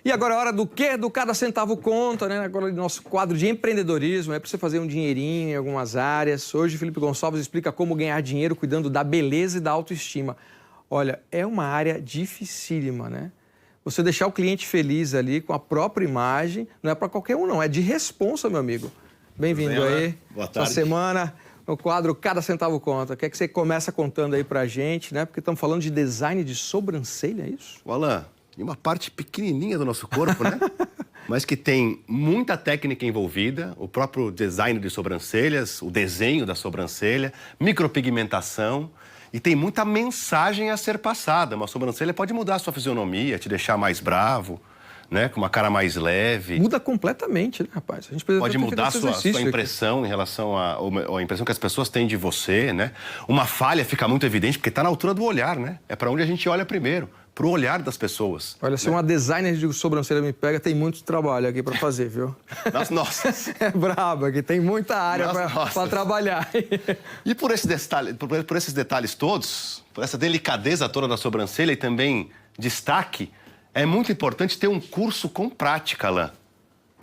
E agora é hora do quê? Do cada centavo conta, né? Agora nosso quadro de empreendedorismo, é para você fazer um dinheirinho em algumas áreas. Hoje o Felipe Gonçalves explica como ganhar dinheiro cuidando da beleza e da autoestima. Olha, é uma área dificílima, né? Você deixar o cliente feliz ali com a própria imagem, não é para qualquer um não, é de responsa, meu amigo. Bem-vindo aí. Boa tarde. Essa semana, no quadro Cada Centavo Conta. Quer que você começa contando aí pra gente, né? Porque estamos falando de design de sobrancelha, é isso? O Alan, e uma parte pequenininha do nosso corpo, né? Mas que tem muita técnica envolvida, o próprio design de sobrancelhas, o desenho da sobrancelha, micropigmentação, e tem muita mensagem a ser passada. Uma sobrancelha pode mudar a sua fisionomia, te deixar mais bravo, né? Com uma cara mais leve. Muda completamente, né, rapaz? A gente precisa Pode mudar a sua impressão em relação à impressão que as pessoas têm de você, né? Uma falha fica muito evidente porque está na altura do olhar, né? É para onde a gente olha primeiro, para o olhar das pessoas. Olha, se uma designer de sobrancelha me pega, tem muito trabalho aqui para fazer, viu? Nossa. É braba, que tem muita área para trabalhar. E por esses detalhes todos, por essa delicadeza toda da sobrancelha e também destaque, é muito importante ter um curso com prática, Alain.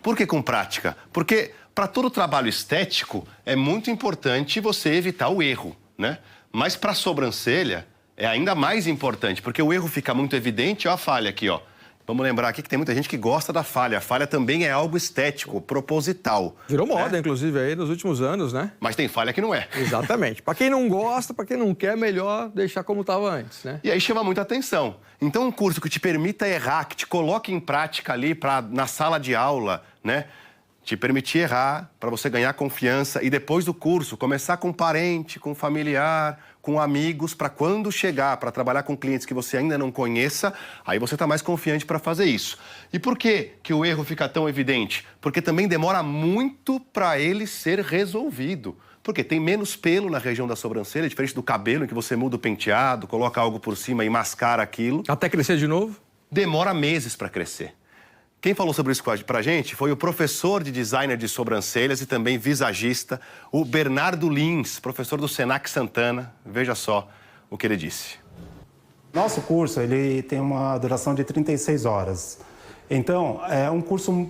Por que com prática? Porque para todo trabalho estético é muito importante você evitar o erro, né? Mas para a sobrancelha é ainda mais importante, porque o erro fica muito evidente, ó a falha aqui, ó. Vamos lembrar aqui que tem muita gente que gosta da falha. A falha também é algo estético, proposital. Virou moda, inclusive, aí nos últimos anos, né? Mas tem falha que não é. Exatamente. Para quem não gosta, para quem não quer, melhor deixar como estava antes, né? E aí chama muita atenção. Então, um curso que te permita errar, que te coloque em prática ali na sala de aula, né? Te permitir errar, para você ganhar confiança e depois do curso começar com parente, com familiar, com amigos, para quando chegar para trabalhar com clientes que você ainda não conheça, aí você está mais confiante para fazer isso. E por que o erro fica tão evidente? Porque também demora muito para ele ser resolvido. Porque tem menos pelo na região da sobrancelha, diferente do cabelo, em que você muda o penteado, coloca algo por cima e mascara aquilo. Até crescer de novo? Demora meses para crescer. Quem falou sobre isso pra gente foi o professor de designer de sobrancelhas e também visagista, o Bernardo Lins, professor do Senac Santana. Veja só o que ele disse. Nosso curso ele tem uma duração de 36 horas. Então, é um curso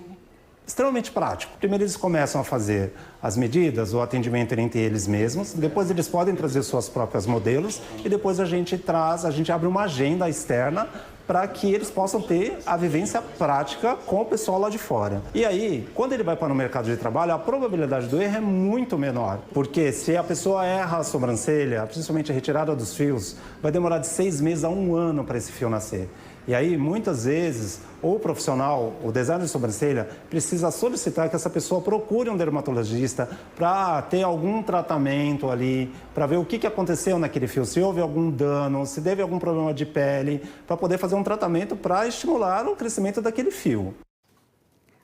extremamente prático. Primeiro eles começam a fazer as medidas, o atendimento entre eles mesmos, depois eles podem trazer suas próprias modelos e depois a gente abre uma agenda externa para que eles possam ter a vivência prática com o pessoal lá de fora. E aí, quando ele vai para o mercado de trabalho, a probabilidade do erro é muito menor, porque se a pessoa erra a sobrancelha, principalmente a retirada dos fios, vai demorar de 6 meses a 1 ano para esse fio nascer. E aí, muitas vezes, o profissional, o designer de sobrancelha, precisa solicitar que essa pessoa procure um dermatologista para ter algum tratamento ali, para ver o que aconteceu naquele fio, se houve algum dano, se teve algum problema de pele, para poder fazer um tratamento para estimular o crescimento daquele fio.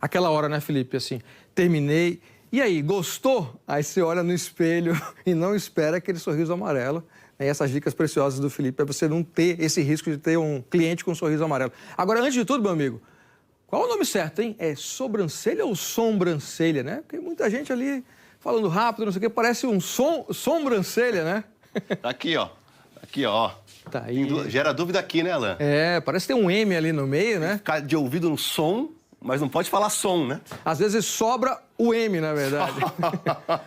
Aquela hora, né, Felipe, assim, terminei. E aí, gostou? Aí você olha no espelho e não espera aquele sorriso amarelo. E essas dicas preciosas do Felipe é você não ter esse risco de ter um cliente com um sorriso amarelo. Agora, antes de tudo, meu amigo, qual é o nome certo, hein? É sobrancelha ou sobrancelha, né? Porque muita gente ali falando rápido, não sei o quê, parece um sobrancelha, né? Aqui, ó. Aqui, ó. Tá aí. Gera dúvida aqui, né, Alain? É, parece ter um M ali no meio, né? Ficar de ouvido no som, mas não pode falar som, né? Às vezes sobra o M, na verdade.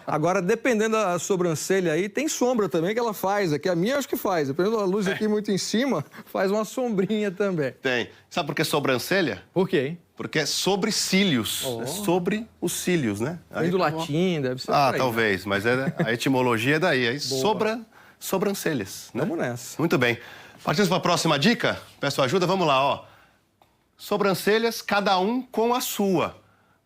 Agora, dependendo da sobrancelha aí, tem sombra também que ela faz. Aqui a minha acho que faz. Dependendo da luz aqui muito em cima, faz uma sombrinha também. Tem. Sabe por que sobrancelha? Por quê, hein? Porque é sobre cílios. Oh. É sobre os cílios, né? Vem do latim, deve ser. Ah, por aí, talvez, mas a etimologia é daí. Aí sobrancelhas, né? Vamos nessa. Muito bem. Partimos para a próxima dica? Peço ajuda, vamos lá, ó. Sobrancelhas, cada um com a sua.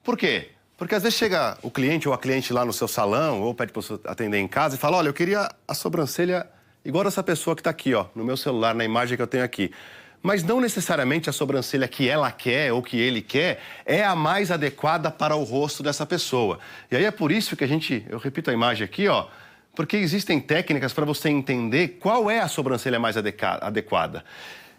Por quê? Porque às vezes chega o cliente ou a cliente lá no seu salão, ou pede para você atender em casa e fala, olha, eu queria a sobrancelha igual dessa pessoa que está aqui, ó, no meu celular, na imagem que eu tenho aqui. Mas não necessariamente a sobrancelha que ela quer ou que ele quer é a mais adequada para o rosto dessa pessoa. E aí é por isso que eu repito a imagem aqui, ó, porque existem técnicas para você entender qual é a sobrancelha mais adequada.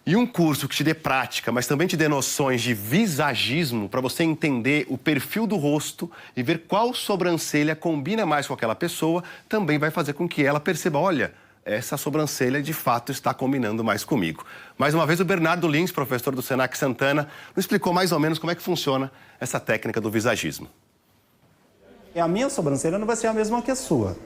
E um curso que te dê prática, mas também te dê noções de visagismo para você entender o perfil do rosto e ver qual sobrancelha combina mais com aquela pessoa, também vai fazer com que ela perceba, olha, essa sobrancelha de fato está combinando mais comigo. Mais uma vez, o Bernardo Lins, professor do Senac Santana, nos explicou mais ou menos como é que funciona essa técnica do visagismo. A minha sobrancelha não vai ser a mesma que a sua,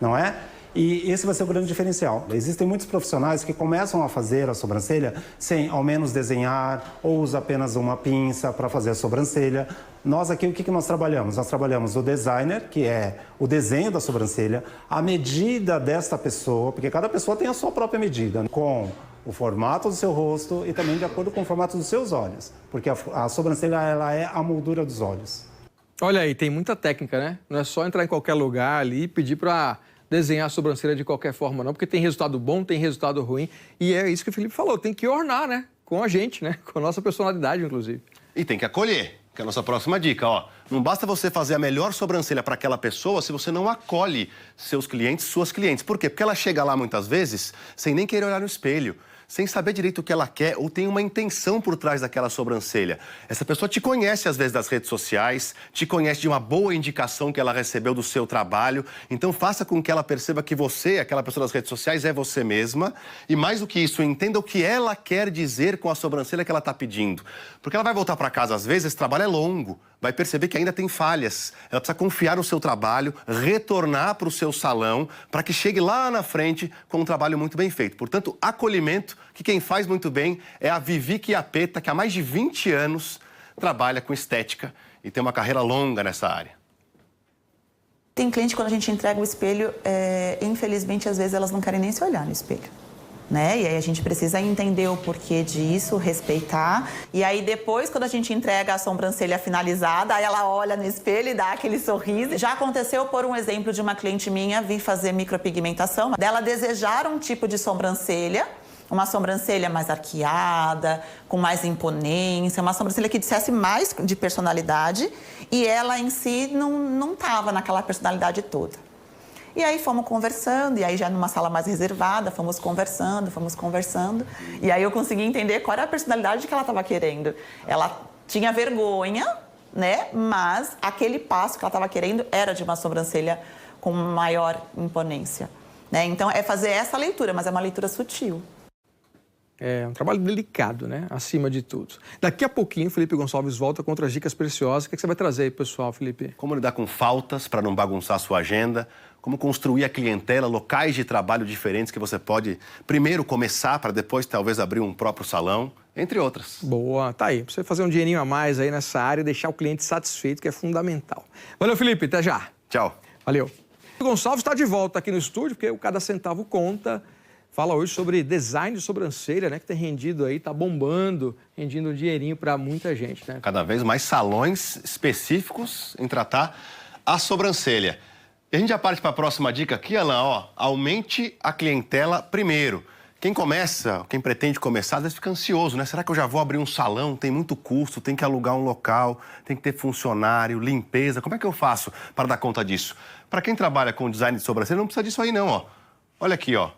não é? E esse vai ser o grande diferencial. Existem muitos profissionais que começam a fazer a sobrancelha sem ao menos desenhar ou usa apenas uma pinça para fazer a sobrancelha. Nós aqui, o que nós trabalhamos? Nós trabalhamos o designer, que é o desenho da sobrancelha, a medida desta pessoa, porque cada pessoa tem a sua própria medida, com o formato do seu rosto e também de acordo com o formato dos seus olhos, porque a sobrancelha ela é a moldura dos olhos. Olha aí, tem muita técnica, né? Não é só entrar em qualquer lugar ali e pedir para desenhar a sobrancelha de qualquer forma, não, porque tem resultado bom, tem resultado ruim. E é isso que o Felipe falou, tem que ornar, né? Com a gente, né? Com a nossa personalidade, inclusive. E tem que acolher, que é a nossa próxima dica, ó. Não basta você fazer a melhor sobrancelha para aquela pessoa se você não acolhe seus clientes, suas clientes. Por quê? Porque ela chega lá muitas vezes sem nem querer olhar no espelho, sem saber direito o que ela quer ou tem uma intenção por trás daquela sobrancelha. Essa pessoa te conhece, às vezes, das redes sociais, te conhece de uma boa indicação que ela recebeu do seu trabalho. Então, faça com que ela perceba que você, aquela pessoa das redes sociais, é você mesma. E, mais do que isso, entenda o que ela quer dizer com a sobrancelha que ela está pedindo. Porque ela vai voltar para casa, às vezes, esse trabalho é longo. Vai perceber que ainda tem falhas. Ela precisa confiar no seu trabalho, retornar para o seu salão, para que chegue lá na frente com um trabalho muito bem feito. Portanto, acolhimento, que quem faz muito bem é a Vivi Chiappetta, que há mais de 20 anos trabalha com estética e tem uma carreira longa nessa área. Tem cliente, quando a gente entrega o espelho, infelizmente, às vezes elas não querem nem se olhar no espelho. Né? E aí a gente precisa entender o porquê disso, respeitar. E aí depois, quando a gente entrega a sobrancelha finalizada, aí ela olha no espelho e dá aquele sorriso. Já aconteceu, por um exemplo, de uma cliente minha vir fazer micropigmentação, dela desejar um tipo de sobrancelha, uma sobrancelha mais arqueada, com mais imponência, uma sobrancelha que dissesse mais de personalidade, e ela em si não estava naquela personalidade toda. E aí fomos conversando, e aí já numa sala mais reservada, fomos conversando. E aí eu consegui entender qual era a personalidade que ela estava querendo. Ela tinha vergonha, né? Mas aquele passo que ela estava querendo era de uma sobrancelha com maior imponência, né? Então é fazer essa leitura, mas é uma leitura sutil. É um trabalho delicado, né? Acima de tudo. Daqui a pouquinho, o Felipe Gonçalves volta com outras dicas preciosas. O que você vai trazer aí, pessoal, Felipe? Como lidar com faltas para não bagunçar a sua agenda, como construir a clientela, locais de trabalho diferentes que você pode primeiro começar para depois talvez abrir um próprio salão, entre outras. Boa, tá aí. Pra você fazer um dinheirinho a mais aí nessa área e deixar o cliente satisfeito, que é fundamental. Valeu, Felipe. Até já. Tchau. Valeu. O Gonçalves está de volta aqui no estúdio, porque o Cada Centavo Conta fala hoje sobre design de sobrancelha, né? Que tem rendido aí, tá bombando, rendendo um dinheirinho para muita gente, né? Cada vez mais salões específicos em tratar a sobrancelha. E a gente já parte para a próxima dica aqui, Alan, ó. Aumente a clientela primeiro. Quem pretende começar, às vezes fica ansioso, né? Será que eu já vou abrir um salão? Tem muito custo, tem que alugar um local, tem que ter funcionário, limpeza. Como é que eu faço para dar conta disso? Para quem trabalha com design de sobrancelha, não precisa disso aí não, ó. Olha aqui, ó.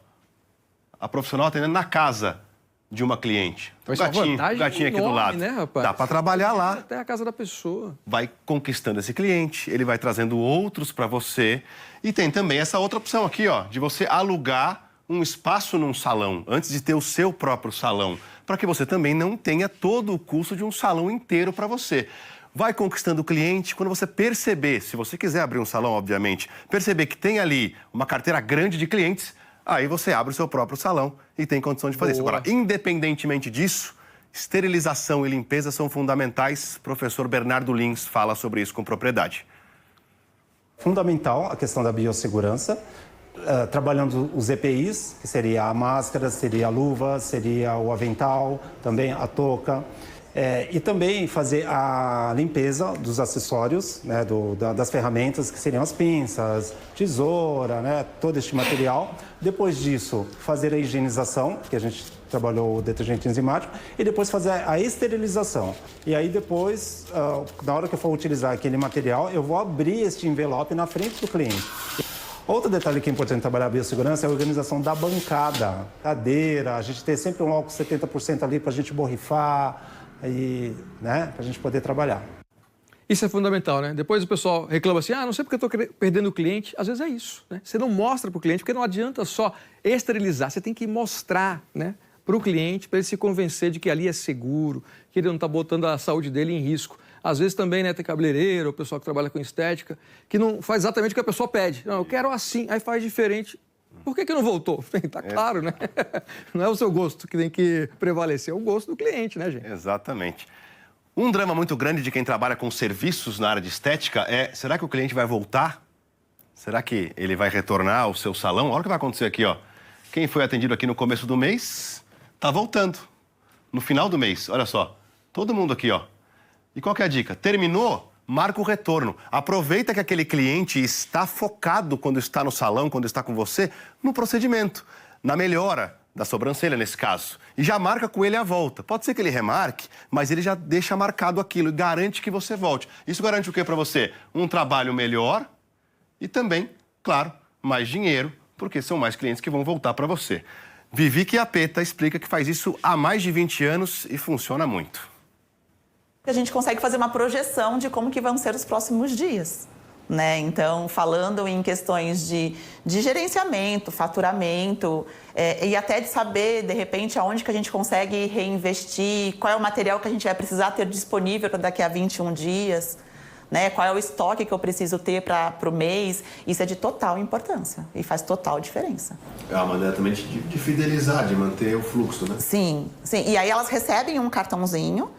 A profissional atendendo na casa de uma cliente. Vai ser uma vantagem gatinho aqui enorme, do lado. Né, rapaz? Dá para trabalhar lá. Até a casa da pessoa. Vai conquistando esse cliente, ele vai trazendo outros para você. E tem também essa outra opção aqui, ó, de você alugar um espaço num salão, antes de ter o seu próprio salão, para que você também não tenha todo o custo de um salão inteiro para você. Vai conquistando o cliente, quando você perceber, se você quiser abrir um salão, obviamente, perceber que tem ali uma carteira grande de clientes, aí você abre o seu próprio salão e tem condição de fazer isso. Agora, independentemente disso, esterilização e limpeza são fundamentais. O professor Bernardo Lins fala sobre isso com propriedade. Fundamental a questão da biossegurança, trabalhando os EPIs, que seria a máscara, seria a luva, seria o avental, também a touca. E também fazer a limpeza dos acessórios, né, das ferramentas, que seriam as pinças, tesoura, né, todo este material. Depois disso, fazer a higienização, que a gente trabalhou o detergente enzimático, e depois fazer a esterilização. E aí depois, na hora que eu for utilizar aquele material, eu vou abrir este envelope na frente do cliente. Outro detalhe que é importante trabalhar a biossegurança é a organização da bancada, cadeira, a gente ter sempre um álcool 70% ali para a gente borrifar, né, para a gente poder trabalhar. Isso é fundamental, né? Depois o pessoal reclama assim, não sei porque eu estou perdendo o cliente. Às vezes é isso, né? Você não mostra para o cliente, porque não adianta só esterilizar, você tem que mostrar, né, para o cliente, para ele se convencer de que ali é seguro, que ele não está botando a saúde dele em risco. Às vezes também, né, tem cabeleireiro, o pessoal que trabalha com estética, que não faz exatamente o que a pessoa pede. Não, eu quero assim, aí faz diferente. Por que não voltou? Tá claro, né? Não é o seu gosto que tem que prevalecer, é o gosto do cliente, né, gente? Exatamente. Um drama muito grande de quem trabalha com serviços na área de estética é, será que o cliente vai voltar? Será que ele vai retornar ao seu salão? Olha o que vai acontecer aqui, ó. Quem foi atendido aqui no começo do mês, tá voltando. No final do mês, olha só. Todo mundo aqui, ó. E qual que é a dica? Terminou? Marca o retorno. Aproveita que aquele cliente está focado quando está no salão, quando está com você, no procedimento, na melhora da sobrancelha, nesse caso. E já marca com ele a volta. Pode ser que ele remarque, mas ele já deixa marcado aquilo e garante que você volte. Isso garante o quê para você? Um trabalho melhor e também, claro, mais dinheiro, porque são mais clientes que vão voltar para você. Vivi Chiappetta explica que faz isso há mais de 20 anos e funciona muito. A gente consegue fazer uma projeção de como que vão ser os próximos dias, né? Então, falando em questões de gerenciamento, faturamento, e até de saber, de repente, aonde que a gente consegue reinvestir, qual é o material que a gente vai precisar ter disponível para daqui a 21 dias, né? Qual é o estoque que eu preciso ter para o mês. Isso é de total importância e faz total diferença. É uma maneira também de fidelizar, de manter o fluxo, né? Sim, sim. E aí elas recebem um cartãozinho,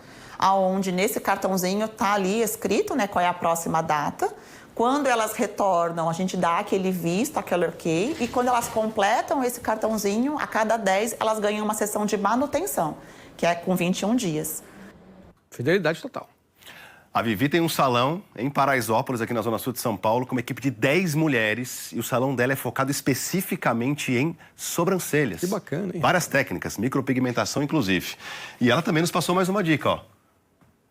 onde nesse cartãozinho está ali escrito, né, qual é a próxima data. Quando elas retornam, a gente dá aquele visto, aquele ok. E quando elas completam esse cartãozinho, a cada 10 elas ganham uma sessão de manutenção, que é com 21 dias. Fidelidade total. A Vivi tem um salão em Paraisópolis, aqui na Zona Sul de São Paulo, com uma equipe de 10 mulheres. E o salão dela é focado especificamente em sobrancelhas. Que bacana, hein? Várias técnicas, micropigmentação inclusive. E ela também nos passou mais uma dica, ó.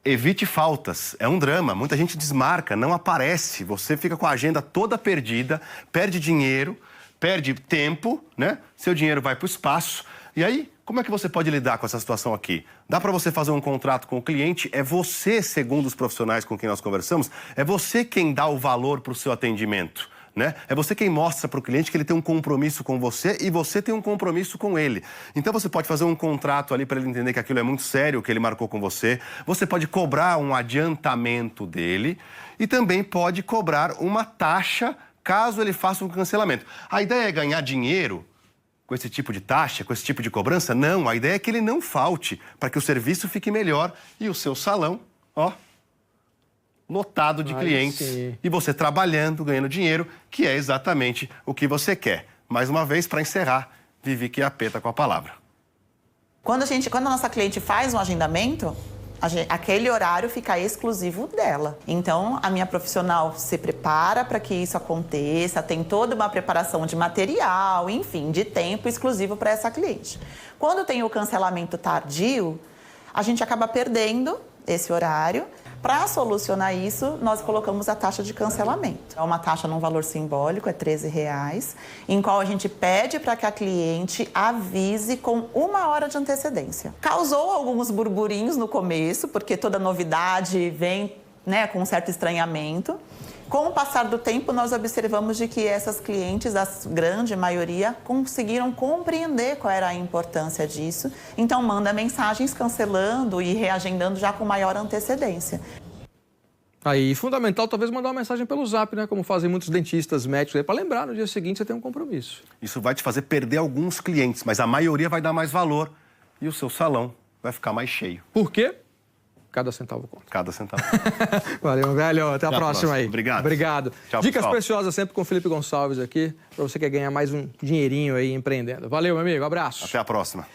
Evite faltas, é um drama, muita gente desmarca, não aparece, você fica com a agenda toda perdida, perde dinheiro, perde tempo, né? Seu dinheiro vai para o espaço. E aí, como é que você pode lidar com essa situação aqui? Dá para você fazer um contrato com o cliente, é você, segundo os profissionais com quem nós conversamos, é você quem dá o valor para o seu atendimento. Né? É você quem mostra para o cliente que ele tem um compromisso com você e você tem um compromisso com ele. Então você pode fazer um contrato ali para ele entender que aquilo é muito sério, o que ele marcou com você. Você pode cobrar um adiantamento dele e também pode cobrar uma taxa caso ele faça um cancelamento. A ideia é ganhar dinheiro com esse tipo de taxa, com esse tipo de cobrança? Não, a ideia é que ele não falte para que o serviço fique melhor e o seu salão, ó, lotado de clientes. Sim. E você trabalhando, ganhando dinheiro, que é exatamente o que você quer. Mais uma vez, para encerrar, Vivi Chiappetta com a palavra. Quando a nossa cliente faz um agendamento, aquele horário fica exclusivo dela. Então, a minha profissional se prepara para que isso aconteça, tem toda uma preparação de material, enfim, de tempo exclusivo para essa cliente. Quando tem o cancelamento tardio, a gente acaba perdendo esse horário. Para solucionar isso, nós colocamos a taxa de cancelamento. É uma taxa num valor simbólico, é R$13, em qual a gente pede para que a cliente avise com 1 hora de antecedência. Causou alguns burburinhos no começo, porque toda novidade vem, né, com um certo estranhamento. Com o passar do tempo, nós observamos de que essas clientes, a grande maioria, conseguiram compreender qual era a importância disso. Então, manda mensagens cancelando e reagendando já com maior antecedência. Aí, fundamental, talvez mandar uma mensagem pelo Zap, né? Como fazem muitos dentistas, médicos, para lembrar, no dia seguinte você tem um compromisso. Isso vai te fazer perder alguns clientes, mas a maioria vai dar mais valor e o seu salão vai ficar mais cheio. Por quê? Cada centavo conta. Cada centavo. Valeu, velho. Até a próxima aí. Obrigado. Obrigado. Tchau, Dicas pessoal. preciosas sempre com o Felipe Gonçalves aqui, para você que quer ganhar mais um dinheirinho aí empreendendo. Valeu, meu amigo. Abraço. Até a próxima.